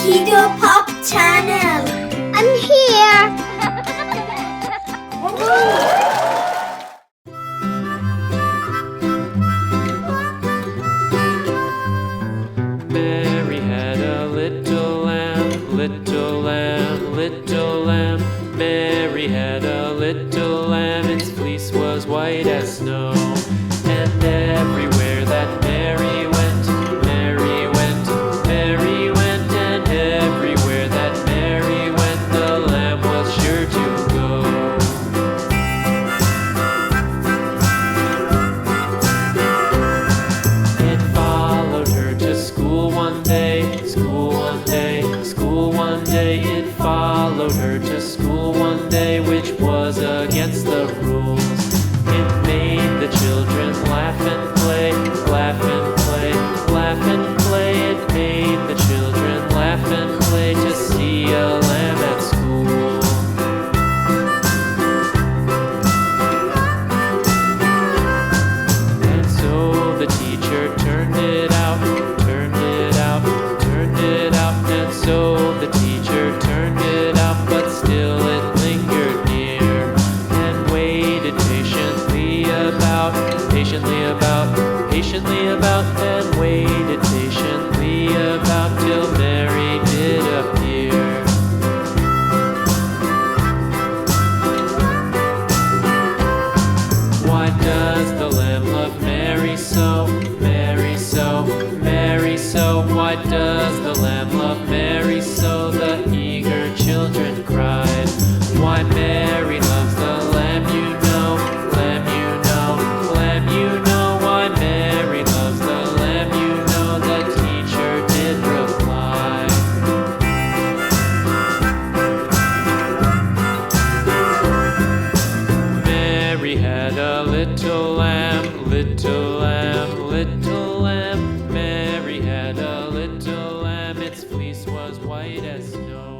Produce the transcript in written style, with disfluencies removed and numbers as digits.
Kiddo Pop Channel. I'm here. Mary had a little lamb, little lamb, little lamb. Mary had a little lamb, its fleece was white as snow. And everywhere that Mary went, Mary went, Mary went. And everywhere that Mary went, the lamb was sure to go. It followed her to school one day, school one day, school one day. It followed her to school one day, which was against the rules. It made the children laugh and play, laugh and play, laugh and play. It made the children laugh and play to see a lamb at school. And so the teacher turned it out, turned it out, turned it out. And so the teacher turned it out, but still it lingered near and waited patiently about, patiently about, patiently about, and waited patiently about till Mary did appear. Why does the lamb love Mary so, Mary so, Mary so? Why does the lamb love Mary so? The eager children cried. Why Mary loves the lamb, you know, lamb, you know, lamb, you know. Why Mary loves the lamb, you know, the teacher did reply. Mary had a little lamb, little lamb, little lamb. Mary had a little lamb, its fleece was white as snow.